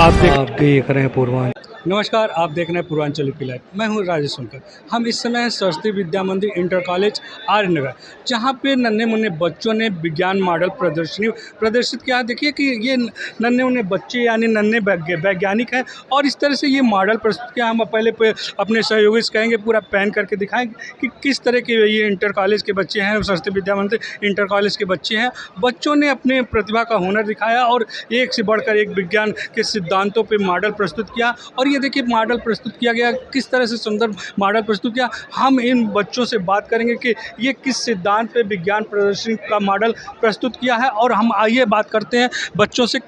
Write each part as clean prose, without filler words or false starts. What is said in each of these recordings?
आप देख रहे हैं पूर्वांचल। नमस्कार, आप देख रहे हैं पूर्वांचल लाइव। मैं हूं राजेश शंकर। हम इस समय हैं सरस्वती विद्या मंदिर इंटर कॉलेज आर्य नगर, जहां पे नन्हे मुन्ने बच्चों ने विज्ञान मॉडल प्रदर्शनी प्रदर्शित किया। देखिए कि ये नन्हे मुन्ने बच्चे यानी नन्हे वैज्ञानिक हैं और इस तरह से ये मॉडल प्रस्तुत किया। हम पहले अपने सहयोगी से कहेंगे पूरा पैन करके दिखाएं कि किस तरह के ये इंटर कॉलेज के बच्चे हैं, सरस्वती विद्या मंदिर इंटर कॉलेज के बच्चे हैं। बच्चों ने अपने प्रतिभा का हुनर दिखाया और एक से बढ़कर एक विज्ञान के सिद्धांतों पे मॉडल प्रस्तुत किया। और ये देखिए मॉडल प्रस्तुत किया गया, किस तरह से सुंदर मॉडल प्रस्तुत किया। हम इन बच्चों से बात करेंगे कि ये किस सिद्धांत पे विज्ञान प्रदर्शनी का मॉडल प्रस्तुत किया है। और हम आइए बात करते हैं बच्चों से,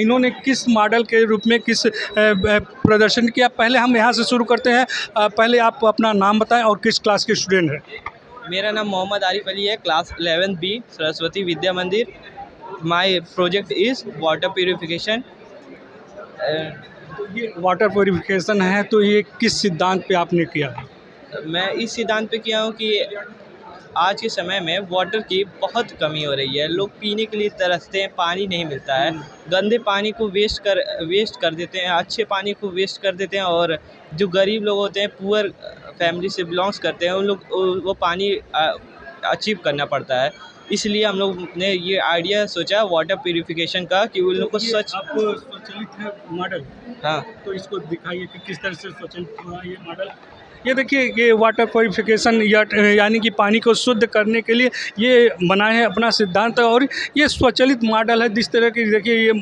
इन्होंने किस मॉडल के रूप में किस प्रदर्शन किया। पहले हम यहाँ से शुरू करते हैं। पहले आप अपना नाम बताएं और किस क्लास के स्टूडेंट हैं। मेरा नाम मोहम्मद आरिफ अली है, क्लास 11 बी, सरस्वती विद्या मंदिर। My project is water purification. ये वाटर प्यूरिफिकेशन है, तो ये किस सिद्धांत पे आपने किया है? मैं इस सिद्धांत पे किया हूँ कि आज के समय में वाटर की बहुत कमी हो रही है। लोग पीने के लिए तरसते हैं, पानी नहीं मिलता है। गंदे पानी को वेस्ट कर देते हैं, अच्छे पानी को वेस्ट कर देते हैं। और जो गरीब लोग होते हैं, पुअर फैमिली से बिलोंग्स करते हैं, उन लोग वो पानी अचीव करना पड़ता है। इसलिए हम लोग ने ये आइडिया सोचा वाटर प्यूरिफिकेशन का कि उन लोग को सच स्वचालित है मॉडल। हाँ, तो इसको दिखाइए कि किस तरह से स्वचालित हुआ ये मॉडल। ये देखिए ये वाटर प्यूरिफिकेशन यानी कि पानी को शुद्ध करने के लिए ये बनाए हैं अपना सिद्धांत। और ये स्वचालित मॉडल है। जिस तरह की देखिए ये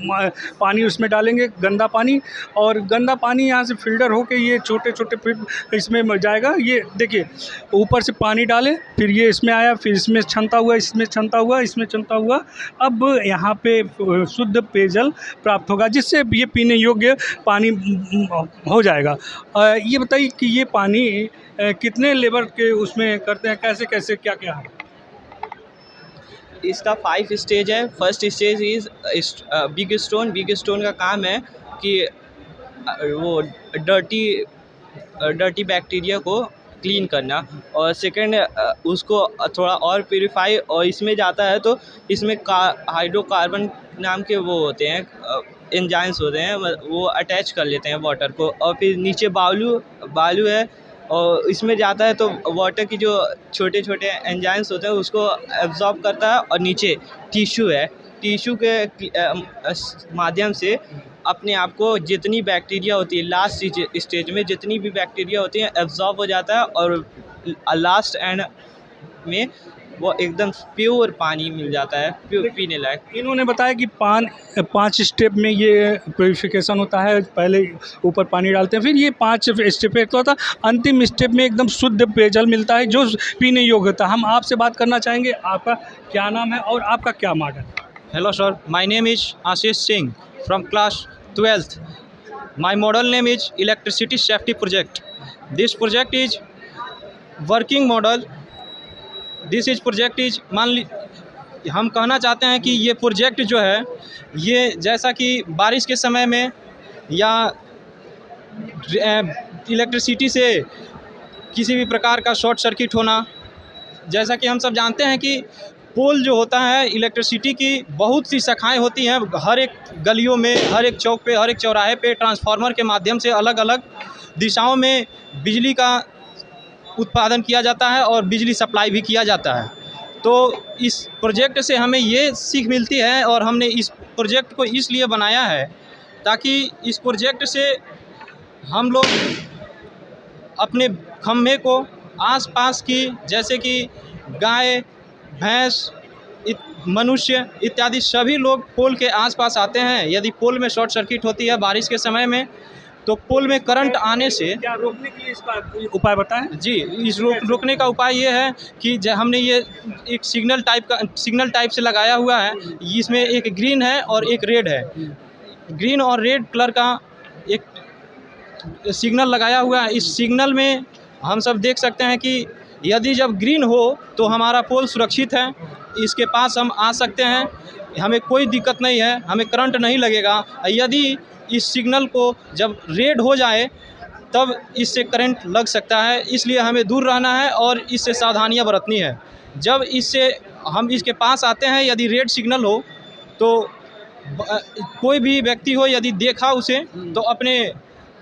पानी उसमें डालेंगे गंदा पानी, और गंदा पानी यहाँ से फिल्टर होके ये छोटे छोटे फिर इसमें जाएगा। ये देखिए ऊपर से पानी डाले, फिर ये इसमें आया, फिर इसमें छनता हुआ, इसमें छनता हुआ, इसमें छनता हुआ, अब यहाँ पे शुद्ध पेयजल प्राप्त होगा, जिससे ये पीने योग्य पानी हो जाएगा। ये बताइए कि ये पानी कितने लेवल के उसमें करते हैं, कैसे कैसे क्या क्या है? इसका 5 स्टेज है। First stage is big stone. Big stone का काम है कि वो डर्टी बैक्टीरिया को क्लीन करना। और सेकंड उसको थोड़ा और प्यूरिफाई, और इसमें जाता है तो इसमें हाइड्रोकार्बन नाम के वो होते हैं, एंजाइम्स होते हैं, वो अटैच कर लेते हैं वाटर को। और फिर नीचे बालू है, और इसमें जाता है तो वाटर की जो छोटे छोटे एंजाइम्स होते हैं उसको एब्जॉर्ब करता है। और नीचे टिश्यू है, टिश्यू के माध्यम से अपने आप को जितनी बैक्टीरिया होती है लास्ट स्टेज में, जितनी भी बैक्टीरिया होती है एब्जॉर्ब हो जाता है। और लास्ट एंड में वो एकदम प्योर पानी मिल जाता है, प्योर पीने लायक। इन्होंने बताया कि 5 स्टेप में ये प्यूरिफिकेशन होता है। पहले ऊपर पानी डालते हैं, फिर ये 5 स्टेप होता है, अंतिम स्टेप में एकदम शुद्ध पेयजल मिलता है जो पीने योग्य होता है। हम आपसे बात करना चाहेंगे, आपका क्या नाम है और आपका क्या model? Hello sir, my name is Ashish Singh from class 12th. My model name is Electricity Safety Project. This project is working model. This is project is हम कहना चाहते हैं कि ये प्रोजेक्ट जो है, ये जैसा कि बारिश के समय में या इलेक्ट्रिसिटी से किसी भी प्रकार का शॉर्ट सर्किट होना, जैसा कि हम सब जानते हैं कि पोल जो होता है इलेक्ट्रिसिटी की बहुत सी शाखाएं होती हैं। हर एक गलियों में, हर एक चौक पे, हर एक चौराहे पे ट्रांसफार्मर के माध्यम से अलग अलग दिशाओं में बिजली का उत्पादन किया जाता है और बिजली सप्लाई भी किया जाता है। तो इस प्रोजेक्ट से हमें ये सीख मिलती है, और हमने इस प्रोजेक्ट को इसलिए बनाया है ताकि इस प्रोजेक्ट से हम लोग अपने खम्भे को आसपास की, जैसे कि गाय, भैंस, मनुष्य इत्यादि सभी लोग पोल के आसपास आते हैं। यदि पोल में शॉर्ट सर्किट होती है बारिश के समय में, तो पोल में करंट आने से क्या रोकने के लिए इसका उपाय बताएं? जी, इस रोकने का उपाय ये है कि हमने ये एक सिग्नल टाइप से लगाया हुआ है। इसमें एक ग्रीन है और एक रेड है। ग्रीन और रेड कलर का एक सिग्नल लगाया हुआ है। इस सिग्नल में हम सब देख सकते हैं कि यदि जब ग्रीन हो तो हमारा पोल सुरक्षित है, इसके पास हम आ सकते हैं, हमें कोई दिक्कत नहीं है, हमें करंट नहीं लगेगा। यदि इस सिग्नल को जब रेड हो जाए तब इससे करंट लग सकता है, इसलिए हमें दूर रहना है और इससे सावधानियां बरतनी है। जब हम इसके पास आते हैं, यदि रेड सिग्नल हो तो कोई भी व्यक्ति हो यदि देखा उसे तो अपने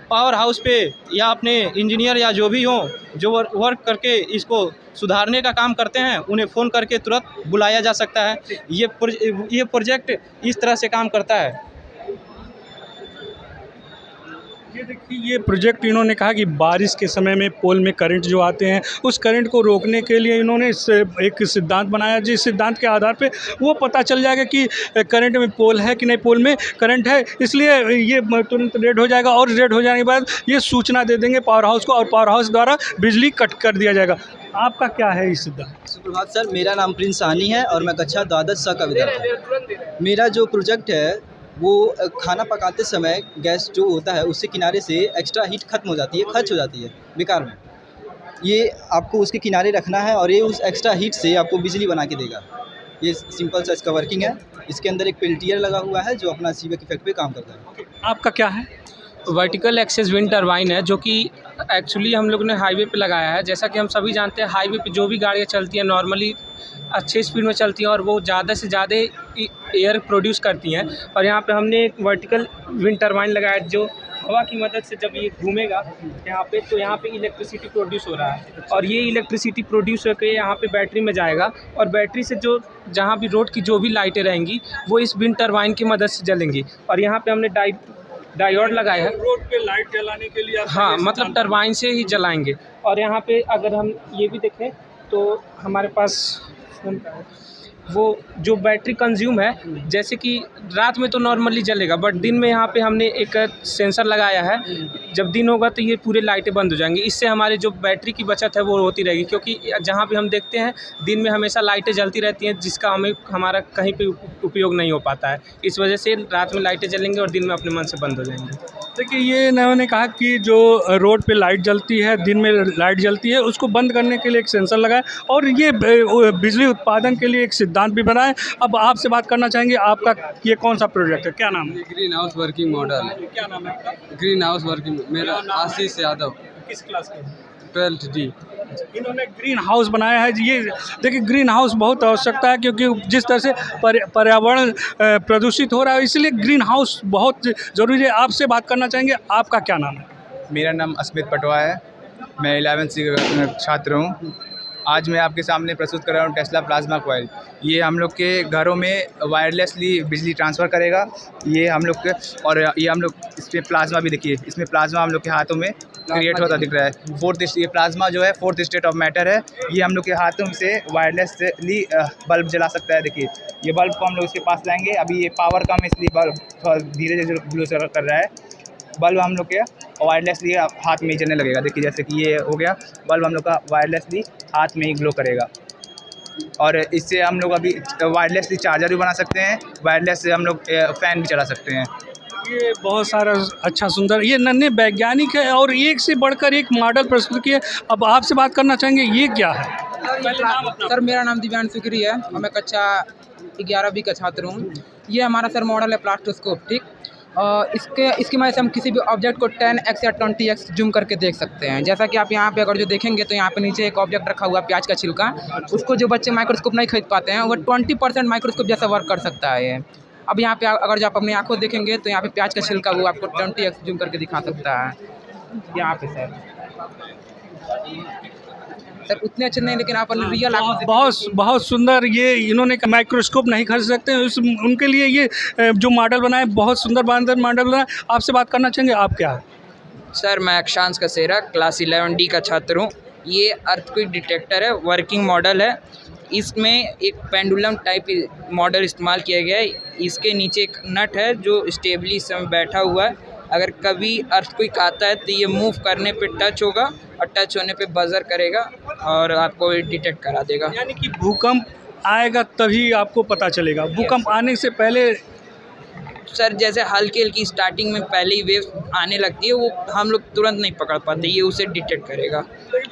पावर हाउस पे या अपने इंजीनियर या जो भी हो जो वर्क करके इसको सुधारने का काम करते हैं उन्हें फ़ोन करके तुरंत बुलाया जा सकता है। ये प्रोजेक्ट इस तरह से काम करता है। ये देखिए, ये प्रोजेक्ट इन्होंने कहा कि बारिश के समय में पोल में करंट जो आते हैं उस करंट को रोकने के लिए इन्होंने एक सिद्धांत बनाया, जिस सिद्धांत के आधार पे वो पता चल जाएगा कि करंट में पोल है कि नहीं, पोल में करंट है, इसलिए ये तुरंत रेड हो जाएगा और रेड हो जाने के बाद ये सूचना दे देंगे पावर हाउस को और पावर हाउस द्वारा बिजली कट कर दिया जाएगा। आपका क्या है इस सिद्धांत? सुप्रभात सर, मेरा नाम प्रिंस साहनी है और मैं कक्षा द्वादश स का विद्यार्थी। मेरा जो प्रोजेक्ट है वो खाना पकाते समय गैस जो होता है उससे किनारे से एक्स्ट्रा हीट खत्म हो जाती है, खर्च हो जाती है बेकार में। ये आपको उसके किनारे रखना है और ये उस एक्स्ट्रा हीट से आपको बिजली बना के देगा। ये सिंपल सा इसका वर्किंग है। इसके अंदर एक पेल्टियर लगा हुआ है जो अपना सीबेक इफेक्ट पे काम करता है। आपका क्या है? वर्टिकल एक्सेस विंड टरबाइन है, जो कि एक्चुअली हम लोग ने हाईवे पे लगाया है। जैसा कि हम सभी जानते हैं हाईवे पे जो भी गाड़ियाँ चलती हैं नॉर्मली अच्छे स्पीड में चलती हैं और वो ज़्यादा से ज़्यादा एयर प्रोड्यूस करती हैं, और यहाँ पे हमने एक वर्टिकल विंड टरबाइन लगाया जो हवा की मदद से जब ये घूमेगा यहाँ पे तो यहाँ पे इलेक्ट्रिसिटी प्रोड्यूस हो रहा है और ये इलेक्ट्रिसिटी प्रोड्यूस होकर यहाँ पे बैटरी में जाएगा और बैटरी से जो जहाँ भी रोड की जो भी लाइटें रहेंगी वो इस विंड टरबाइन की मदद से जलेंगी। और यहाँ पे हमने डायोड लगाया है रोड पे लाइट जलाने के लिए। हाँ, मतलब टरबाइन से ही जलाएंगे। और यहाँ पे अगर हम ये भी देखें तो हमारे पास वो जो बैटरी कंज्यूम है, जैसे कि रात में तो नॉर्मली जलेगा बट दिन में यहाँ पे हमने एक सेंसर लगाया है। जब दिन होगा तो ये पूरे लाइटें बंद हो जाएंगी। इससे हमारे जो बैटरी की बचत है वो होती रहेगी, क्योंकि जहाँ पे हम देखते हैं दिन में हमेशा लाइटें जलती रहती हैं जिसका हमारा कहीं पे उपयोग नहीं हो पाता है। इस वजह से रात में लाइटें जलेंगी और दिन में अपने मन से बंद हो जाएंगी। देखिए, ये इन्होंने कहा कि जो रोड पे लाइट जलती है, दिन में लाइट जलती है, उसको बंद करने के लिए एक सेंसर लगा है और ये बिजली उत्पादन के लिए एक सिद्धांत भी बना है। अब आपसे बात करना चाहेंगे, आपका ये कौन सा प्रोजेक्ट है, क्या नाम है? Green house working model. क्या नाम है आपका? Green house working. मेरा आशीष यादव, किस क्लास के? 12th D। इन्होंने ग्रीन हाउस बनाया है। ये देखिए, ग्रीन हाउस बहुत आवश्यकता है क्योंकि जिस तरह से पर्यावरण प्रदूषित हो रहा है, इसलिए ग्रीन हाउस बहुत ज़रूरी है। आपसे बात करना चाहेंगे, आपका क्या नाम है? मेरा नाम अस्मित पटवा है, मैं 11th C का छात्र हूँ। आज मैं आपके सामने प्रस्तुत कर रहा हूँ टेस्ला प्लाज्मा कॉइल। ये हम लोग के घरों में वायरलेसली बिजली ट्रांसफ़र करेगा। ये हम लोग के और ये हम लोग इसमें प्लाज्मा भी देखिए, इसमें प्लाज्मा हम लोग के हाथों में क्रिएट होता दिख रहा है। ये प्लाज्मा जो है 4th स्टेट ऑफ मैटर है। ये हम लोग के हाथों से वायरलेसली बल्ब जला सकता है। देखिए, ये बल्ब को हम लोग इसके पास लाएंगे। अभी ये पावर कम है इसलिए बल्ब थोड़ा धीरे धीरे ग्लो कर रहा है। बल्ब हम लोग के वायरलेसली हाथ में ही जलने लगेगा। देखिए, जैसे कि ये हो गया, बल्ब हम लोग का वायरलेसली हाथ में ही ग्लो करेगा। और इससे हम लोग अभी वायरलेसली चार्जर भी बना सकते हैं, वायरलेस से हम लोग फ़ैन भी चला सकते हैं। ये बहुत सारा अच्छा सुंदर, ये नन्हे वैज्ञानिक है और एक से बढ़कर एक मॉडल प्रस्तुत किए। अब आपसे बात करना चाहेंगे, ये क्या है? सर, मेरा नाम दिव्यांश सुकरी है और मैं कक्षा 11वीं का छात्र हूँ। ये हमारा सर मॉडल है प्लास्टोस्कोप, ठीक। इसकी मदद से हम किसी भी ऑब्जेक्ट को 10x या 20x जूम करके देख सकते हैं। जैसा कि आप यहाँ पे अगर जो देखेंगे तो यहाँ पे नीचे एक ऑब्जेक्ट रखा हुआ है, प्याज का छिलका। उसको जो बच्चे माइक्रोस्कोप नहीं खरीद पाते हैं वो 20% माइक्रोस्कोप जैसा वर्क कर सकता है ये। अब यहाँ पे अगर जो आप अपनी आँखों देखेंगे तो यहाँ पे प्याज का छिलका वो आपको 20x जूम करके दिखा सकता है यहाँ पे। सर उतने अच्छे नहीं, लेकिन आप रियल बहुत सुंदर। ये इन्होंने माइक्रोस्कोप नहीं खरीद सकते, उनके लिए ये जो मॉडल बनाए बहुत सुंदर मॉडल बनाए। आपसे बात करना चाहेंगे, आप क्या है? सर, मैं अक्षांश कसेरा क्लास 11D का छात्र हूँ। ये अर्थक्वेक डिटेक्टर है, वर्किंग मॉडल है। इसमें एक पेंडुलम टाइप मॉडल इस्तेमाल किया गया है। इसके नीचे एक नट है जो स्टेबली इस समय बैठा हुआ है। अगर कभी अर्थक्वेक आता है तो ये मूव करने पे टच होगा और टच होने पे बजर करेगा और आपको डिटेक्ट करा देगा। यानी कि भूकंप आएगा तभी आपको पता चलेगा, भूकंप आने से पहले? सर, जैसे हल्की हल्की स्टार्टिंग में पहले ही वेव आने लगती है, वो हम लोग तुरंत नहीं पकड़ पाते, ये उसे डिटेक्ट करेगा।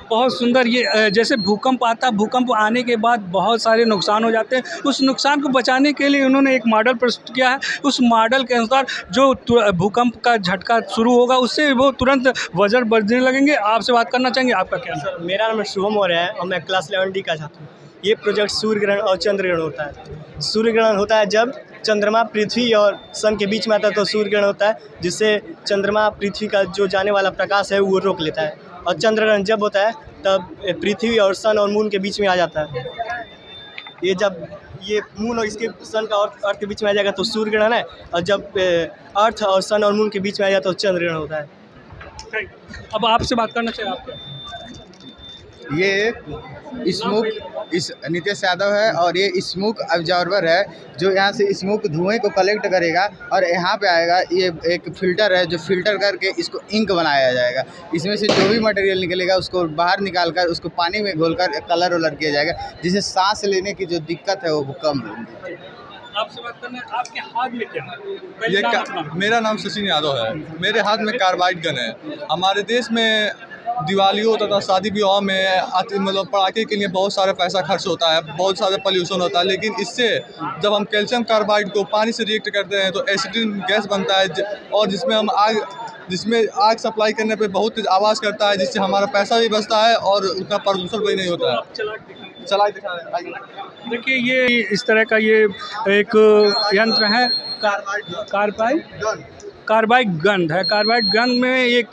बहुत सुंदर। ये जैसे भूकंप आता, भूकंप आने के बाद बहुत सारे नुकसान हो जाते हैं, उस नुकसान को बचाने के लिए उन्होंने एक मॉडल प्रस्तुत किया है। उस मॉडल के अनुसार जो भूकंप का झटका शुरू होगा उससे वो तुरंत वज्र बजने लगेंगे। आपसे बात करना चाहेंगे, आपका क्या? सर, मेरा नाम शुभम हो रहा है और मैं क्लास 11D का छात्र हूँ। ये प्रोजेक्ट सूर्य ग्रहण और चंद्र ग्रहण होता है। सूर्य ग्रहण होता है जब चंद्रमा पृथ्वी और सन के बीच में आता है तो सूर्य ग्रहण होता है, जिससे चंद्रमा पृथ्वी का जो जाने वाला प्रकाश है वो रोक लेता है। और चंद्र ग्रहण जब होता है तब पृथ्वी और सन और मून के बीच में आ जाता है। ये जब ये मून और इसके सन का और अर्थ के बीच में आ जाएगा तो सूर्य ग्रहण है, और जब अर्थ और सन और मून के बीच में आ जाता है तो चंद्र ग्रहण होता है। अब आपसे बात करना चाहिए आप। ये स्मोक इस नितेश यादव है और ये स्मोक ऑब्जर्वर है जो यहाँ से स्मोक धुएं को कलेक्ट करेगा और यहाँ पे आएगा। ये एक फ़िल्टर है जो फ़िल्टर करके इसको इंक बनाया जाएगा। इसमें से जो भी मटेरियल निकलेगा उसको बाहर निकाल कर उसको पानी में घोलकर कलर वलर किया जाएगा, जिससे सांस लेने की जो दिक्कत है वो कम होगी। आपसे बात करना है, आपके हाथ में क्या है? मेरा नाम सचिन यादव है। मेरे हाथ में कार्बाइड गन है। हमारे देश में दिवालियों तथा शादी विवाह में मतलब पटाखे के लिए बहुत सारा पैसा खर्च होता है, बहुत सारा पोल्यूशन होता है, लेकिन इससे जब हम कैल्शियम कार्बाइड को पानी से रिएक्ट करते हैं तो एसिडिन गैस बनता है और जिसमें आग सप्लाई करने पे बहुत तेज आवाज़ करता है, जिससे हमारा पैसा भी बचता है और उतना प्रदूषण भी नहीं होता है। चला दिखा रहे हैं। देखिए ये इस तरह का ये एक यंत्र है कार्बाइड गन है। कार्बाइड गन में एक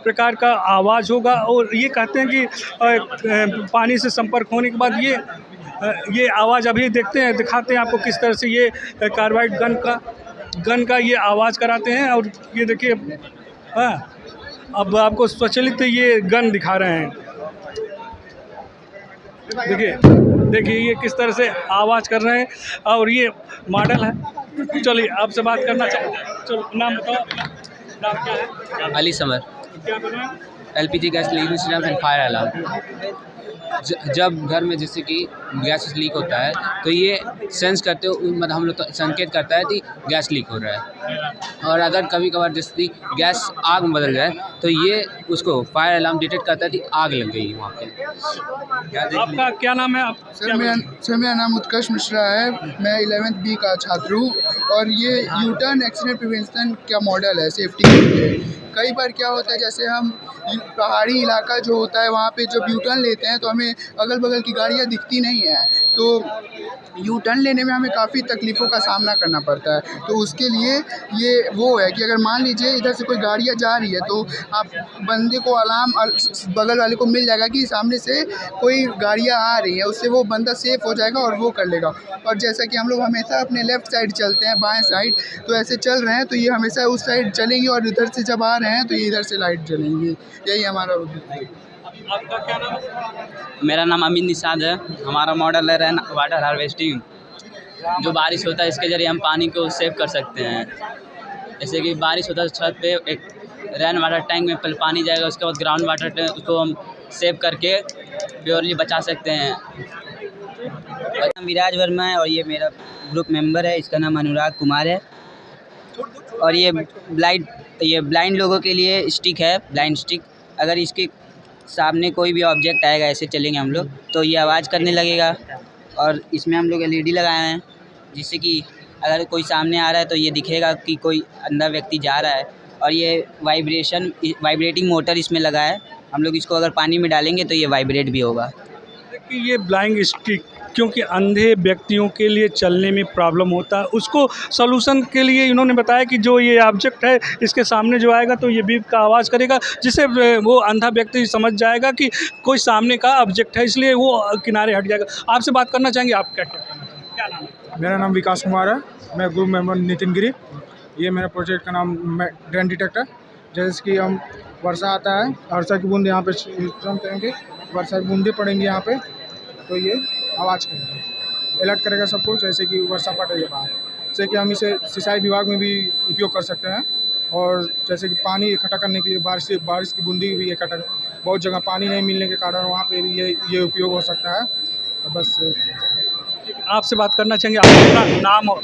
प्रकार का आवाज़ होगा और ये कहते हैं कि पानी से संपर्क होने के बाद ये आवाज़ अभी दिखाते हैं आपको किस तरह से ये कार्बाइड गन का ये आवाज़ कराते हैं। और ये देखिए अब आपको स्वचालित ये गन दिखा रहे हैं। देखिए ये किस तरह से आवाज़ कर रहे हैं और ये मॉडल है। चलिए आपसे बात करना चाहते हैं। चलो नाम बताओ। नाम क्या है? अली समर। क्या कर रहे हैं? LPG gas leakage system and fire alarm. जब घर में जैसे कि गैस लीक होता है तो ये सेंस करते हो, मतलब हम लोग तो संकेत करता है कि गैस लीक हो रहा है। और अगर कभी कभार जैसे गैस आग में बदल जाए तो ये उसको फायर अलार्म डिटेक्ट करता है कि आग लग गई वहाँ पे। आपका क्या नाम है? आप सर मेरा नाम उत्कर्ष मिश्रा है। मैं 11th B का छात्र हूँ और ये यूटर्न एक्सीडेंट प्रिवेंशन का मॉडल है सेफ्टी के लिए। कई बार क्या होता है, जैसे हम पहाड़ी इलाका जो होता है वहाँ पे जब यूटर्न लेते हैं तो हमें अगल बगल की गाड़ियाँ दिखती नहीं हैं, तो यूटर्न लेने में हमें काफ़ी तकलीफ़ों का सामना करना पड़ता है। तो उसके लिए ये वो है कि अगर मान लीजिए इधर से कोई गाड़ियाँ जा रही है तो आप बंदे को अलार्म बगल वाले को मिल जाएगा कि सामने से कोई गाड़ियाँ आ रही हैं, उससे वो बंदा सेफ़ हो जाएगा और वो कर लेगा। और जैसा कि हम लोग हमेशा अपने लेफ़्ट साइड चलते हैं, बाएँ साइड, तो ऐसे चल रहे हैं तो ये हमेशा उस साइड चलेंगी और इधर से जब आ रहे हैं तो ये इधर से लाइट जलेंगी। यही हमारा आपका क्या नाम है? मेरा नाम अमीन निषाद है। हमारा मॉडल है रेन वाटर हार्वेस्टिंग। जो बारिश होता है इसके ज़रिए हम पानी को सेव कर सकते हैं। जैसे कि बारिश होता है छत पे एक रेन वाटर टैंक में पहले पानी जाएगा, उसके बाद ग्राउंड वाटर टैंक उसको हम सेव करके प्योरली बचा सकते हैं। मेरा नाम विराज वर्मा है और ये मेरा ग्रुप मेंबर है, इसका नाम अनुराग कुमार है। और ये ब्लाइंड लोगों के लिए स्टिक है, ब्लाइंड स्टिक। अगर इसके सामने कोई भी ऑब्जेक्ट आएगा, ऐसे चलेंगे हम लोग, तो ये आवाज़ करने लगेगा। और इसमें हम लोग LED लगाए हैं, जिससे कि अगर कोई सामने आ रहा है तो ये दिखेगा कि कोई अंदर व्यक्ति जा रहा है। और ये वाइब्रेटिंग मोटर इसमें लगा है। हम लोग इसको अगर पानी में डालेंगे तो ये वाइब्रेट भी होगा। देखिए ये ब्लाइंड स्टिक क्योंकि अंधे व्यक्तियों के लिए चलने में प्रॉब्लम होता है, उसको सॉल्यूशन के लिए इन्होंने बताया कि जो ये ऑब्जेक्ट है इसके सामने जो आएगा तो ये बीप का आवाज़ करेगा, जिससे वो अंधा व्यक्ति समझ जाएगा कि कोई सामने का ऑब्जेक्ट है, इसलिए वो किनारे हट जाएगा। आपसे बात करना चाहेंगे, आप क्या नाम है? मेरा नाम विकास कुमार है। मैं ग्रुप मेंबर नितिन गिरी। ये मेरा प्रोजेक्ट का नाम ड्रेन डिटेक्टर। जैसे कि हम वर्षा आता है, वर्षा की बूंद यहाँ पे करेंगे, वर्षा की बूंदें पड़ेंगी यहाँ पे तो ये आवाज़ करेगा, अलर्ट करेगा सबको, जैसे कि वर्षा पड़ रही है बाहर। जैसे कि हम इसे सिंचाई विभाग में भी उपयोग कर सकते हैं। और जैसे कि पानी इकट्ठा करने के लिए बारिश की बूंदी भी इकट्ठा, बहुत जगह पानी नहीं मिलने के कारण वहाँ पे भी ये उपयोग हो सकता है। तो बस आपसे बात करना चाहेंगे, आपका नाम और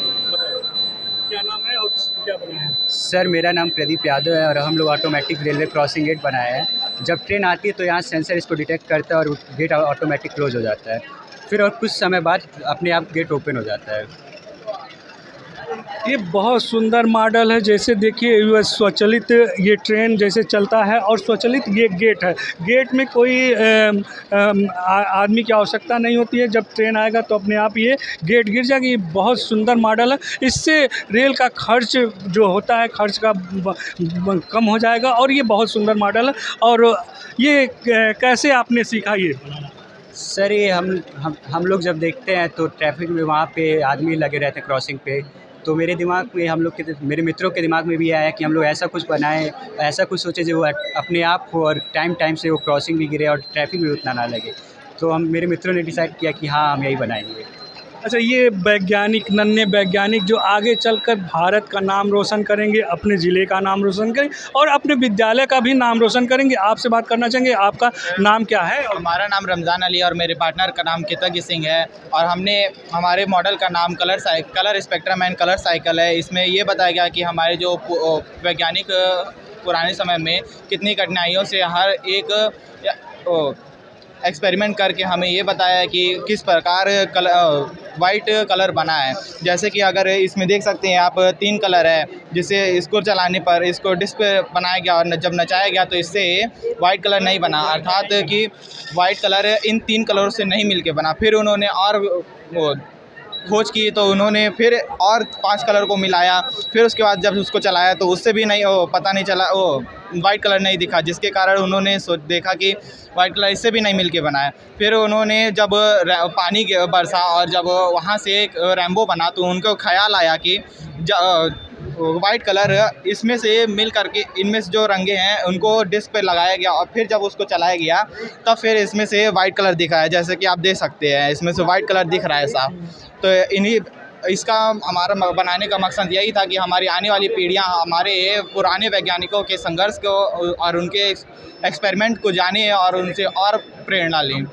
क्या नाम है और क्या बनाया है? सर मेरा नाम प्रदीप यादव है और हम लोग ऑटोमेटिक रेलवे क्रॉसिंग गेट बनाया है। जब ट्रेन आती है तो यहाँ सेंसर इसको डिटेक्ट करता है और गेट ऑटोमेटिक क्लोज हो जाता है। फिर और कुछ समय बाद अपने आप गेट ओपन हो जाता है। ये बहुत सुंदर मॉडल है। जैसे देखिए ये स्वचालित ये ट्रेन जैसे चलता है और स्वचालित ये गेट है। गेट में कोई आदमी की आवश्यकता नहीं होती है। जब ट्रेन आएगा तो अपने आप ये गेट गिर जाएगा। ये बहुत सुंदर मॉडल है। इससे रेल का खर्च जो होता है खर्च का कम हो जाएगा और ये बहुत सुंदर मॉडल है। और ये कैसे आपने सीखा ये? सर ये हम लोग जब देखते हैं तो ट्रैफिक में वहाँ पे आदमी लगे रहते हैं क्रॉसिंग पे, तो मेरे दिमाग में मेरे मित्रों के दिमाग में भी आया कि हम लोग ऐसा कुछ बनाएं, ऐसा कुछ सोचे जो अपने आप हो और टाइम से वो क्रॉसिंग भी गिरे और ट्रैफिक भी उतना ना लगे। तो मेरे मित्रों ने डिसाइड किया कि हाँ हम यही बनाएंगे। अच्छा, ये वैज्ञानिक नन्हे वैज्ञानिक जो आगे चलकर भारत का नाम रोशन करेंगे, अपने ज़िले का नाम रोशन करेंगे और अपने विद्यालय का भी नाम रोशन करेंगे। आपसे बात करना चाहेंगे, आपका नाम क्या है? हमारा नाम रमज़ान अली और मेरे पार्टनर का नाम कृतज्ञ सिंह है। और हमारे मॉडल का नाम colour spectrum and colour cycle है। इसमें ये बताया गया कि हमारे जो वैज्ञानिक पुराने समय में कितनी कठिनाइयों से हर एक एक्सपेरिमेंट करके हमें ये बताया कि किस प्रकार वाइट कलर बना है। जैसे कि अगर इसमें देख सकते हैं आप 3 कलर है, जिसे इसको चलाने पर इसको डिस्प्ले बनाया गया और जब नचाया गया तो इससे वाइट कलर नहीं बना, अर्थात कि वाइट कलर इन 3 कलरों से नहीं मिलके बना। फिर उन्होंने और खोज की तो उन्होंने फिर और 5 कलर को मिलाया। फिर उसके बाद जब उसको चलाया तो उससे भी नहीं पता नहीं चला, वाइट कलर नहीं दिखा, जिसके कारण उन्होंने देखा कि वाइट कलर इससे भी नहीं मिलके बना है। फिर उन्होंने जब पानी बरसा और जब वहाँ से एक रेम्बो बना तो उनको ख्याल आया कि वाइट कलर इसमें से मिल करके इनमें से जो रंगे हैं उनको डिस्क पे लगाया गया और फिर जब उसको चलाया गया तब फिर इसमें से वाइट कलर दिखा है। जैसे कि आप देख सकते हैं इसमें से वाइट कलर दिख रहा है साफ। तो इसका हमारा बनाने का मकसद यही था कि हमारी आने वाली पीढ़ियां हमारे पुराने वैज्ञानिकों के संघर्ष को और उनके एक्सपेरिमेंट को जाने और उनसे और प्रेरणा लें।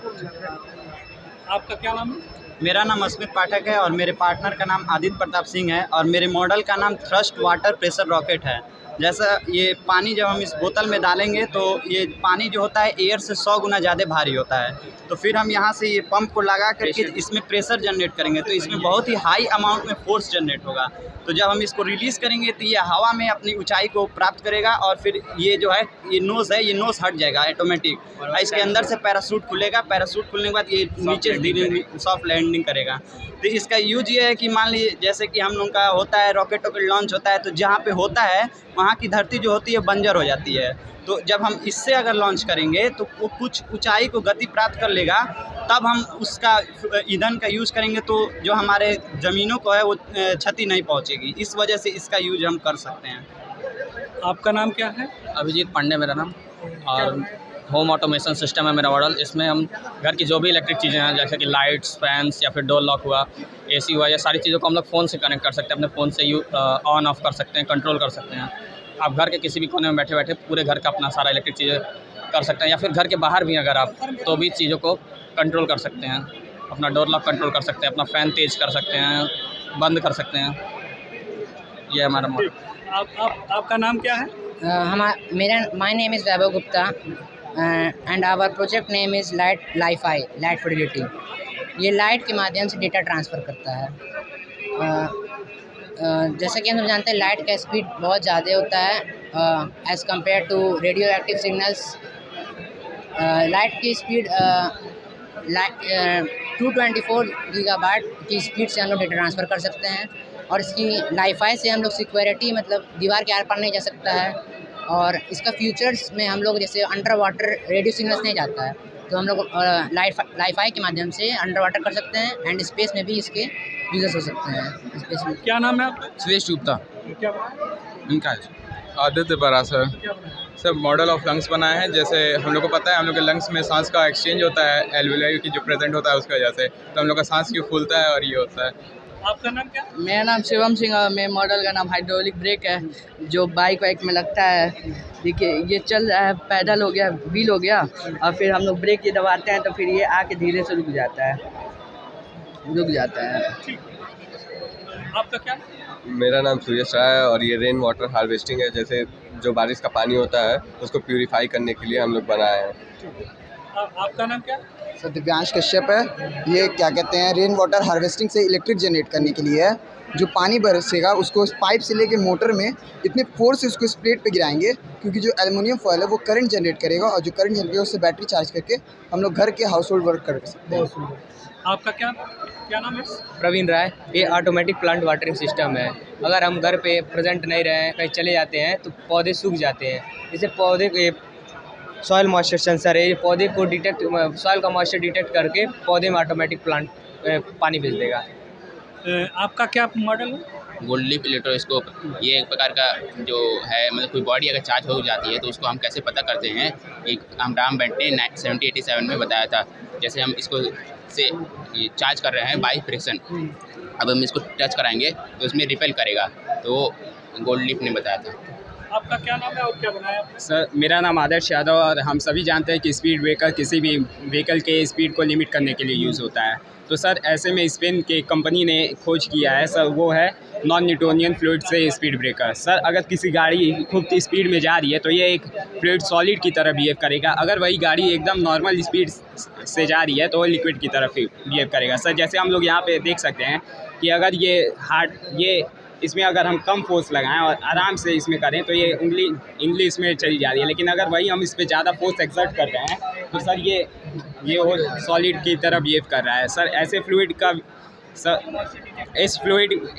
आपका क्या नाम है? मेरा नाम अस्मित पाठक है और मेरे पार्टनर का नाम आदित्य प्रताप सिंह है और मेरे मॉडल का नाम थ्रस्ट वाटर प्रेशर रॉकेट है। जैसा ये पानी जब हम इस बोतल में डालेंगे तो ये पानी जो होता है एयर से 100 गुना ज़्यादा भारी होता है। तो फिर हम यहाँ से ये पंप को लगा करके इसमें प्रेशर जनरेट करेंगे तो इसमें बहुत ही हाई अमाउंट में फोर्स जनरेट होगा। तो जब हम इसको रिलीज़ करेंगे तो ये हवा में अपनी ऊंचाई को प्राप्त करेगा और फिर ये जो है ये नोज़ हट जाएगा ऑटोमेटिक। और इसके अंदर से पैराशूट खुलेगा, पैराशूट खुलने के बाद ये नीचे धीरे सॉफ्ट लैंडिंग करेगा। तो इसका यूज ये है कि मान लीजिए जैसे कि हम लोग का होता है रॉकेट लॉन्च होता है तो जहाँ पे होता है वहाँ की धरती जो होती है बंजर हो जाती है। तो जब हम इससे अगर लॉन्च करेंगे तो वो कुछ ऊंचाई को गति प्राप्त कर लेगा, तब हम उसका ईंधन का यूज़ करेंगे तो जो हमारे ज़मीनों को है वो क्षति नहीं पहुंचेगी। इस वजह से इसका यूज हम कर सकते हैं। आपका नाम क्या है? अभिजीत पांडे मेरा नाम और होम ऑटोमेशन सिस्टम है मेरा मॉडल। इसमें हम घर की जो भी इलेक्ट्रिक चीज़ें हैं जैसे कि लाइट्स, फैंस या फिर डोर लॉक हुआ, एसी हुआ, ये सारी चीज़ों को हम लोग फ़ोन से कनेक्ट कर सकते हैं, अपने फ़ोन से ऑन ऑफ कर सकते हैं, कंट्रोल कर सकते हैं। आप घर के किसी भी कोने में बैठे बैठे पूरे घर का अपना सारा इलेक्ट्रिक चीज़ें कर सकते हैं या फिर घर के बाहर भी अगर आप तो भी चीज़ों को कंट्रोल कर सकते हैं। अपना डोर लॉक कंट्रोल कर सकते हैं, अपना फ़ैन तेज़ कर सकते हैं, बंद कर सकते हैं। ये हमारा मॉडल। आपका नाम क्या है? My name is Vaibhav Gupta and our project name is light fidelity. ये लाइट के माध्यम से डेटा ट्रांसफ़र करता है। जैसा कि हम लोग जानते हैं लाइट का स्पीड बहुत ज़्यादा होता है as compare to radio active signals. Light की स्पीड 224 गीगाबाइट की स्पीड से हम लोग डेटा ट्रांसफ़र कर सकते हैं। और इसकी लाईफाई से हम लोग सिक्योरिटी मतलब दीवार के आर पार नहीं जा सकता है। और इसका फ्यूचर्स में हम लोग जैसे अंडर वाटर रेडियो सिग्नल्स नहीं जाता है तो हम लोग लाईफाई के माध्यम से अंडर वाटर कर सकते हैं एंड स्पेस में भी इसके यूजेस हो सकते हैं। स्पेस में क्या नाम है आपका? सुरेश गुप्ता। क्या इनका Aditya Barasar. Sir model of lungs बनाए हैं। जैसे हम लोग को पता है हम लोग के लंग्स में सांस का एक्सचेंज होता है एल्वियोलाई की जो प्रेजेंट होता है उसकी वजह से, तो हम लोग का सांस क्यों फूलता है और ये होता है। आपका नाम क्या? मेरा नाम शिवम सिंह और मेरे मॉडल का नाम हाइड्रोलिक ब्रेक है जो बाइक वाइक में लगता है। देखिए ये चल रहा है, पैडल हो गया, व्हील हो गया और फिर हम लोग ब्रेक ये दबाते हैं तो फिर ये आके धीरे से रुक जाता है। आपका क्या? मेरा नाम सुरेश राय है और ये रेन वाटर हार्वेस्टिंग है। जैसे जो बारिश का पानी होता है उसको प्यूरीफाई करने के लिए हम लोग बनाए हैं। आपका नाम क्या? सर दिव्यांश कश्यप है। ये क्या कहते हैं रेन वाटर हार्वेस्टिंग से इलेक्ट्रिक जनरेट करने के लिए है जो पानी बरसेगा उसको उस पाइप से लेके मोटर में इतने फोर्स से उसको इस प्लेट पे गिराएंगे, क्योंकि जो एल्युमिनियम फॉयल है वो करंट जनरेट करेगा, और जो करंट जनरेट करेगा उससे बैटरी चार्ज करके हम लोग घर के हाउस होल्ड वर्क कर सकते हैं। आपका क्या नाम है? प्रवीण राय। ये ऑटोमेटिक प्लांट वाटरिंग सिस्टम है। अगर हम घर पे प्रेजेंट नहीं रहे, कहीं चले जाते हैं तो पौधे सूख जाते हैं। इससे पौधे के सॉइल मॉइस्चर सेंसर है, ये पौधे को डिटेक्ट, सॉइल का मॉइस्चर डिटेक्ट करके पौधे में ऑटोमेटिक प्लांट पानी भेज देगा। आपका क्या मॉडल है? गोल्ड लीफ इलेक्ट्रोस्कोप, ये एक प्रकार का जो है, मतलब कोई बॉडी अगर चार्ज हो जाती है तो उसको हम कैसे पता करते हैं। एक अमराम बेंट ने 1787 में बताया था। जैसे हम इसको से ये चार्ज कर रहे हैं बाई फ्रिक्शन, अब हम इसको टच कराएंगे तो इसमें रिपेल करेगा, तो गोल्ड लीफ ने बताया था। आपका क्या नाम है और क्या बनाया? सर, मेरा नाम आदर्श यादव, और हम सभी जानते हैं कि स्पीड ब्रेकर किसी भी व्हीकल के स्पीड को लिमिट करने के लिए यूज़ होता है। तो सर, ऐसे में स्पेन के कंपनी ने खोज किया है सर, वो है नॉन न्यूटोनियन फ्लूइड से स्पीड ब्रेकर। सर, अगर किसी गाड़ी खूब स्पीड में जा रही है तो ये एक फ्लूइड सॉलिड की तरह बिहेव करेगा। अगर वही गाड़ी एकदम नॉर्मल स्पीड से जा रही है तो वो लिक्विड की तरह बिहेव करेगा। सर, जैसे हम लोग यहाँ पे देख सकते हैं कि अगर ये इसमें अगर हम कम फोर्स लगाएं और आराम से इसमें करें तो ये उंगली इसमें चली जा रही है, लेकिन अगर वही हम इस पर ज़्यादा फोर्स एक्सर्ट कर रहे हैं तो सर ये वो सॉलिड की तरह बिहेव कर रहा है। सर, ऐसे फ्लूइड का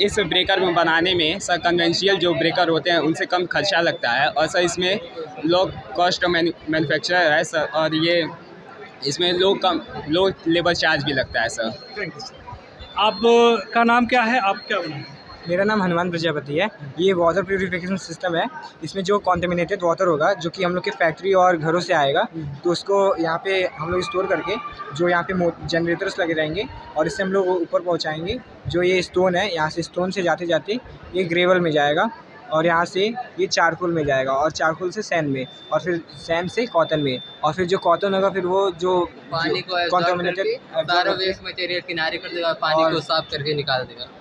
इस ब्रेकर में बनाने में सर कन्वेंशियल जो ब्रेकर होते हैं उनसे कम खर्चा लगता है, और सर इसमें लो कॉस्ट मैन्युफैक्चरर है सर, और ये इसमें लो लेबर चार्ज भी लगता है सर। आपका नाम क्या है? आप क्या बनाए? मेरा नाम हनुमान प्रजापति है। ये वाटर प्यूरिफिकेशन सिस्टम है। इसमें जो कॉन्टेमिनेटेड वाटर होगा, जो कि हम लोग के फैक्ट्री और घरों से आएगा, तो उसको यहाँ पे हम लोग स्टोर करके, जो यहाँ पे जनरेटर्स लगे रहेंगे और इससे हम लोग ऊपर पहुँचाएंगे। जो ये स्टोन है, यहाँ से स्टोन से जाते जाते ये ग्रेवल में जाएगा, और यहाँ से ये चारकोल में जाएगा, और चारकोल से सैंड में, और फिर सैंड से कॉटन में, और फिर जो कॉटन होगा फिर वो जो पानी को कॉन्टेमिनेटेड सारा वेस्ट मटेरियल किनारे कर देगा, पानी को साफ करके निकाल देगा।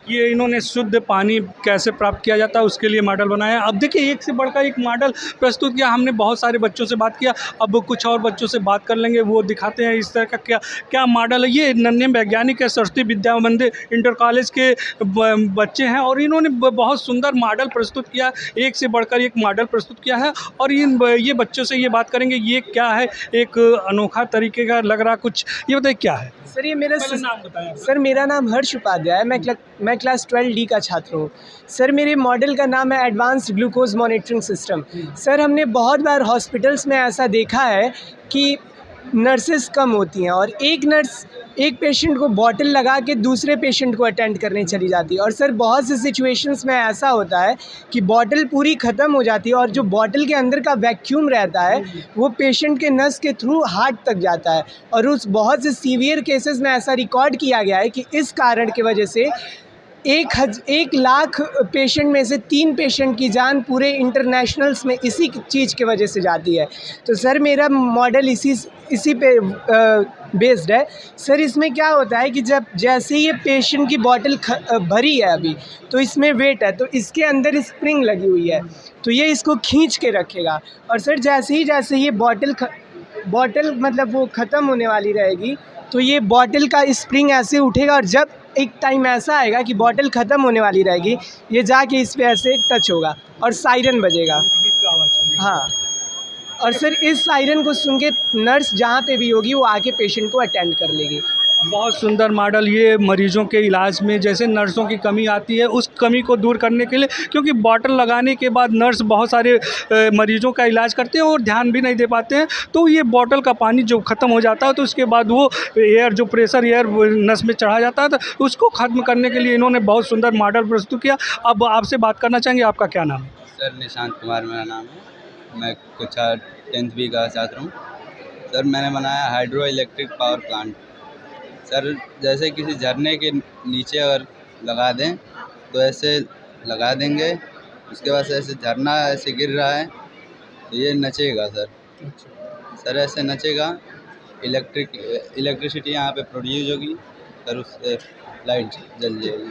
ये इन्होंने शुद्ध पानी कैसे प्राप्त किया जाता है उसके लिए मॉडल बनाया। अब देखिए, एक से बढ़कर एक मॉडल प्रस्तुत किया। हमने बहुत सारे बच्चों से बात किया, अब कुछ और बच्चों से बात कर लेंगे, वो दिखाते हैं इस तरह का क्या मॉडल है। ये नन्हे वैज्ञानिक है, सरस्वती विद्या मंदिर इंटर कॉलेज के बच्चे हैं, और इन्होंने बहुत सुंदर मॉडल प्रस्तुत किया, एक से बढ़कर एक मॉडल प्रस्तुत किया है। और ये बच्चों से ये बात करेंगे, ये क्या है, एक अनोखा तरीके का लग रहा कुछ, ये बताइए क्या है? सर, ये मेरा नाम बताएं। सर, मेरा नाम हर्ष उपाध्याय है। मैं क्लास 12D का छात्र हूँ। सर, मेरे मॉडल का नाम है advanced glucose monitoring system. Sir, हमने बहुत बार हॉस्पिटल्स में ऐसा देखा है कि नर्सेस कम होती हैं, और एक नर्स एक पेशेंट को बॉटल लगा के दूसरे पेशेंट को अटेंड करने चली जाती है। और सर, बहुत से सिचुएशंस में ऐसा होता है कि बॉटल पूरी ख़त्म हो जाती है, और जो बॉटल के अंदर का वैक्यूम रहता है वो पेशेंट के नस के थ्रू हार्ट तक जाता है। और उस बहुत से सीवियर केसेस में ऐसा रिकॉर्ड किया गया है कि इस कारण की वजह से 1 लाख पेशेंट में से 3 पेशेंट की जान पूरे इंटरनेशनल्स में इसी चीज़ की वजह से जाती है। तो सर, मेरा मॉडल इसी पे बेस्ड है। सर, इसमें क्या होता है कि जैसे ये पेशेंट की बॉटल भरी है अभी, तो इसमें वेट है, तो इसके अंदर स्प्रिंग लगी हुई है, तो ये इसको खींच के रखेगा। और सर, जैसे ये बॉटल मतलब वो ख़त्म होने वाली रहेगी, तो ये बॉटल का स्प्रिंग ऐसे उठेगा, और जब एक टाइम ऐसा आएगा कि बॉटल ख़त्म होने वाली रहेगी, ये जाके इस पे ऐसे टच होगा और सायरन बजेगा। हाँ, और सर, इस सायरन को सुन के नर्स जहाँ पे भी होगी वो आके पेशेंट को अटेंड कर लेगी। बहुत सुंदर मॉडल। ये मरीजों के इलाज में जैसे नर्सों की कमी आती है, उस कमी को दूर करने के लिए, क्योंकि बॉटल लगाने के बाद नर्स बहुत सारे मरीजों का इलाज करते हैं और ध्यान भी नहीं दे पाते हैं, तो ये बॉटल का पानी जो ख़त्म हो जाता है तो उसके बाद वो जो प्रेशर एयर नस में चढ़ा जाता है, तो उसको ख़त्म करने के लिए इन्होंने बहुत सुंदर मॉडल प्रस्तुत किया। अब आपसे बात करना चाहेंगे, आपका क्या नाम है? सर, निशांत कुमार मेरा नाम है। मैं कक्षा 10th B का छात्र हूँ। सर, मैंने बनाया hydro electric power plant. Sir, जैसे किसी झरने के नीचे अगर लगा दें तो ऐसे लगा देंगे, उसके बाद ऐसे झरना ऐसे गिर रहा है तो ये नचेगा सर ऐसे नचेगा, इलेक्ट्रिसिटी यहाँ पे प्रोड्यूस होगी सर, उससे लाइट जल जाएगी।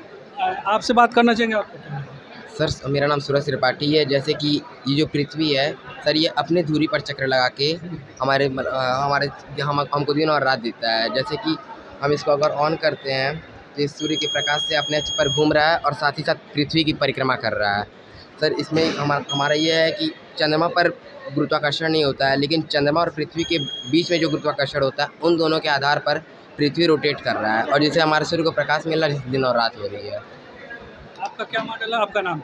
आपसे बात करना चाहेंगे आपको? सर, मेरा नाम सूरज त्रिपाठी है। जैसे कि ये जो पृथ्वी है सर, ये अपने धुरी पर चक्र लगा के हमको दिन और रात देता है। जैसे कि हम इसको अगर ऑन करते हैं तो तेज सूर्य के प्रकाश से अपने अक्ष पर घूम रहा है और साथ ही साथ पृथ्वी की परिक्रमा कर रहा है। सर इसमें हमारा ये है कि चंद्रमा पर गुरुत्वाकर्षण नहीं होता है, लेकिन चंद्रमा और पृथ्वी के बीच में जो गुरुत्वाकर्षण होता है उन दोनों के आधार पर पृथ्वी रोटेट कर रहा है और जिससे हमारे सूर्य को प्रकाश मिल रहा है, जिससे दिन और रात हो रही है। आपका क्या मॉडल है, आपका नाम?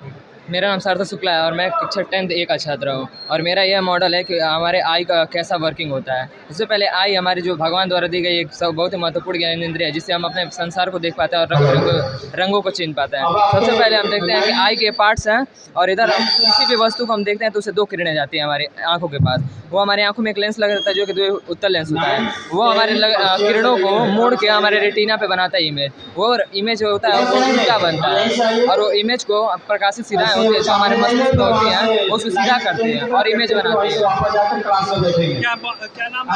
मेरा नाम सार्थक शुक्ला है और मैं कक्षा 10th A का छात्र हूँ। और मेरा यह मॉडल है कि हमारे आई का कैसा वर्किंग होता है। इससे पहले आई हमारी जो भगवान द्वारा दी गई एक बहुत ही महत्वपूर्ण ज्ञानेंद्रिय है, जिससे हम अपने संसार को देख पाते हैं और रंगों को चिन्ह पाते हैं। सबसे पहले हम देखते हैं कि आई के पार्ट्स हैं और इधर किसी भी वस्तु को हम देखते हैं तो उसे दो किरणें जाती हैं हमारी आँखों के पास। वो हमारी आँखों में एक लेंस लगा रहता है जो कि दो उत्तल लेंस होता है। वो हमारे किरणों को मोड़ के हमारे रेटिना पे बनाता है इमेज। वो इमेज होता है वो उल्टा बनता है और वो इमेज को प्रकाशित सीधाएं होती है जो हमारे मस्तिष्क में होती हैं, वो उसको सीधा करती हैं और इमेज बनाती है। क्या नाम है?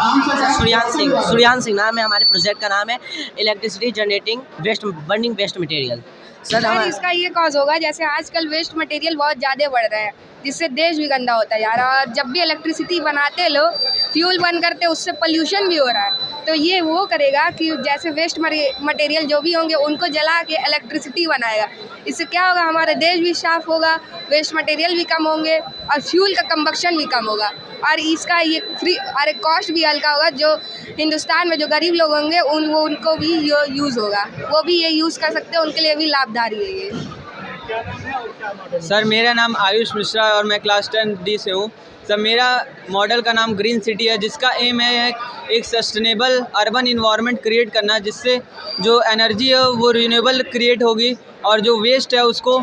सूर्यान सिंह नाम है। हमारे प्रोजेक्ट का नाम है electricity generating waste burning waste material. Sir इसका ये कॉज होगा, जैसे आजकल वेस्ट मटेरियल बहुत ज़्यादा बढ़ रहा है जिससे देश भी गंदा होता जा रहा है और जब भी इलेक्ट्रिसिटी बनाते लोग फ्यूल बंद करते उससे पोल्यूशन भी हो रहा है। तो ये वो करेगा कि जैसे वेस्ट मटेरियल जो भी होंगे उनको जला के इलेक्ट्रिसिटी बनाएगा। इससे क्या होगा, हमारा देश भी साफ होगा, वेस्ट मटेरियल भी कम होंगे और फ्यूल का कंबक्शन भी कम होगा और इसका ये फ्री और कॉस्ट भी हल्का होगा। जो हिंदुस्तान में जो गरीब लोग होंगे उनको भी यूज़ होगा, वो भी ये यूज़ कर सकते हैं, उनके लिए भी लाभदारी है ये। सर मेरा नाम आयुष मिश्रा है और मैं क्लास 10D से हूँ। सर मेरा मॉडल का नाम ग्रीन सिटी है, जिसका एम है एक सस्टेनेबल अर्बन इन्वायरमेंट क्रिएट करना, जिससे जो एनर्जी है वो रिन्यूएबल क्रिएट होगी और जो वेस्ट है उसको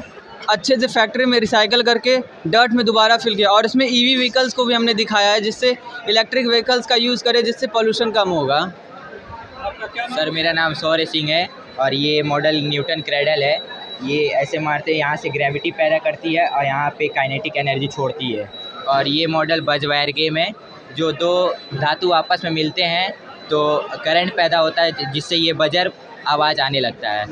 अच्छे से फैक्ट्री में रिसाइकल करके डर्ट में दोबारा फिल किया। और इसमें EV व्हीकल्स को भी हमने दिखाया है, जिससे इलेक्ट्रिक व्हीकल्स का यूज़ करें जिससे पोल्यूशन कम होगा। सर मेरा नाम सौर्य सिंह है और ये मॉडल न्यूटन क्रेडल है। ये ऐसे मारते हैं, यहाँ से ग्रेविटी पैदा करती है और यहाँ पे काइनेटिक एनर्जी छोड़ती है। और ये मॉडल बज वायर गेम है, जो दो धातु आपस में मिलते हैं तो करंट पैदा होता है जिससे ये बजर आवाज़ आने लगता है।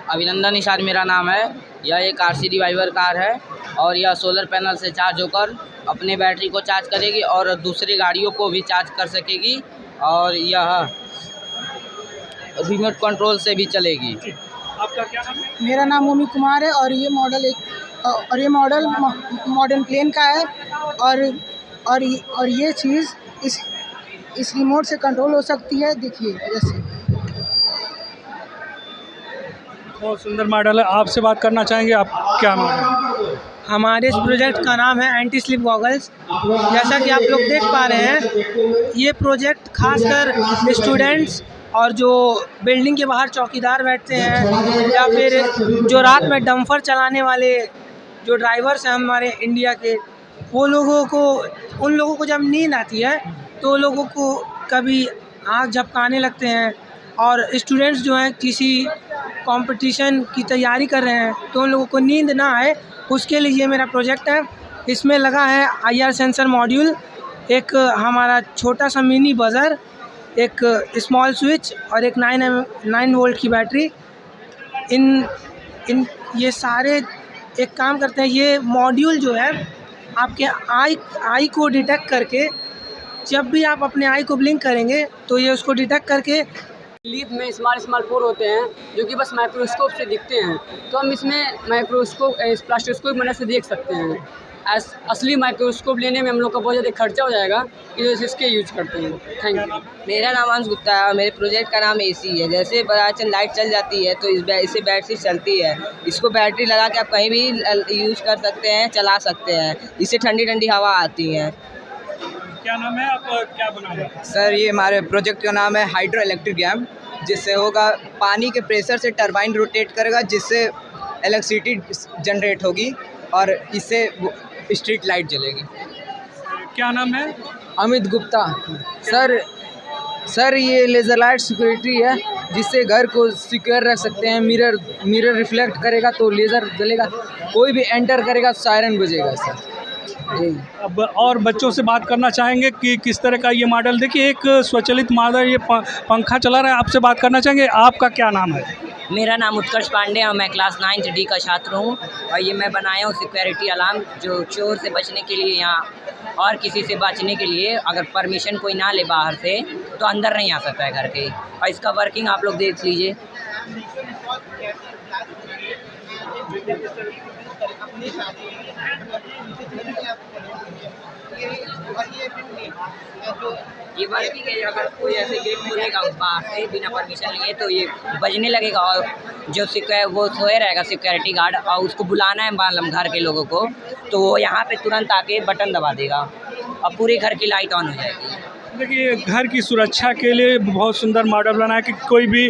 अभिनंदन निषाद मेरा नाम है। यह एक RC रिवाइवर कार है और यह सोलर पैनल से चार्ज होकर अपने बैटरी को चार्ज करेगी और दूसरी गाड़ियों को भी चार्ज कर सकेगी और यह रिमोट कंट्रोल से भी चलेगी। आपका क्या नाम है? मेरा नाम ओमी कुमार है और ये मॉडल मॉडर्न प्लेन का है और ये चीज़ इस रिमोट से कंट्रोल हो सकती है। देखिए जैसे बहुत सुंदर मॉडल है। आपसे बात करना चाहेंगे, आप क्या मॉडल? हमारे इस प्रोजेक्ट का नाम है एंटी स्लिप गॉगल्स। जैसा कि आप लोग देख पा रहे हैं, ये प्रोजेक्ट खासकर स्टूडेंट्स और जो बिल्डिंग के बाहर चौकीदार बैठते हैं या फिर जो रात में डंपर चलाने वाले जो ड्राइवर्स हैं हमारे इंडिया के, उन लोगों को जब नींद आती है तो लोगों को कभी आँख झपकाने लगते हैं। और स्टूडेंट्स जो हैं किसी कंपटीशन की तैयारी कर रहे हैं तो उन लोगों को नींद ना आए, उसके लिए ये मेरा प्रोजेक्ट है। इसमें लगा है IR सेंसर मॉड्यूल, एक हमारा छोटा सा मिनी बज़र, एक स्मॉल स्विच और एक 9 वोल्ट की बैटरी। इन ये सारे एक काम करते हैं। ये मॉड्यूल जो है आपके आई को डिटेक्ट करके, जब भी आप अपने आई को ब्लिंक करेंगे तो ये उसको डिटेक्ट करके लीफ में स्मॉल पोर होते हैं जो कि बस माइक्रोस्कोप से दिखते हैं, तो हम इसमें प्लास्टिस्कोप मदद से देख सकते हैं। असली माइक्रोस्कोप लेने में हम लोग का बहुत ज़्यादा खर्चा हो जाएगा, इस वजह से इसके यूज करते हैं। Thank you. मेरा नाम अंश गुप्ता है और मेरे प्रोजेक्ट का नाम AC है। जैसे बाई लाइट चल जाती है तो इससे बैटरी चलती है। इसको बैटरी लगा के आप कहीं भी यूज़ कर सकते हैं, चला सकते हैं। इससे ठंडी ठंडी हवा आती है। क्या नाम है, आप क्या बना रहे हैं? सर ये हमारे प्रोजेक्ट का नाम है हाइड्रो इलेक्ट्रिक गैम, जिससे होगा पानी के प्रेशर से टरबाइन रोटेट करेगा जिससे इलेक्ट्रिसिटी जनरेट होगी और इससे स्ट्रीट लाइट जलेगी। क्या नाम है? अमित गुप्ता। सर ये लेज़र लाइट सिक्योरिटी है, जिससे घर को सिक्योर रख सकते हैं। मिरर रिफ्लेक्ट करेगा तो लेज़र जलेगा, कोई भी एंटर करेगा तो सायरन बजेगा। सर अब और बच्चों से बात करना चाहेंगे कि किस तरह का ये मॉडल, देखिए एक स्वचालित मॉडल, ये पंखा चला रहा है। आपसे बात करना चाहेंगे, आपका क्या नाम है? मेरा नाम उत्कर्ष पांडे और मैं क्लास 9th D का छात्र हूँ और ये मैं बनाया हूँ सिक्योरिटी अलार्म, जो चोर से बचने के लिए या और किसी से बचने के लिए, अगर परमिशन कोई ना ले बाहर से तो अंदर नहीं आ सकता है घर के। और इसका वर्किंग आप लोग देख लीजिए। ये वर्किंग है, अगर कोई ऐसे गेट खोलेगा बाहर से बिना परमिशन लिए तो ये बजने लगेगा और जो वो सोए रहेगा सिक्योरिटी गार्ड और उसको बुलाना है मालूम घर के लोगों को, तो वो यहाँ पे तुरंत आके बटन दबा देगा और पूरे घर की लाइट ऑन हो जाएगी। देखिए घर की सुरक्षा के लिए बहुत सुंदर मॉडल बना है कि कोई भी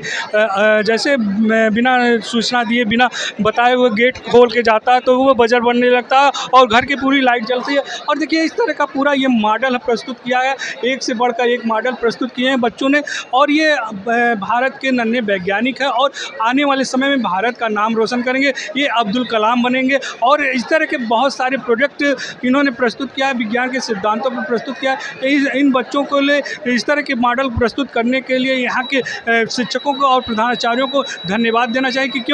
जैसे बिना सूचना दिए बिना बताए हुए गेट खोल के जाता है तो वो बजर बनने लगता है और घर की पूरी लाइट जलती है। और देखिए इस तरह का पूरा ये मॉडल प्रस्तुत किया है, एक से बढ़कर एक मॉडल प्रस्तुत किए हैं बच्चों ने। और ये भारत के नन्हे वैज्ञानिक हैं और आने वाले समय में भारत का नाम रोशन करेंगे, ये अब्दुल कलाम बनेंगे। और इस तरह के बहुत सारे प्रोजेक्ट इन्होंने प्रस्तुत किया है, विज्ञान के सिद्धांतों पर प्रस्तुत किया है। इन बच्चों को इस तरह के मॉडल प्रस्तुत करने के लिए यहाँ के शिक्षकों को और प्रधानाचार्यों को धन्यवाद देना चाहिए कि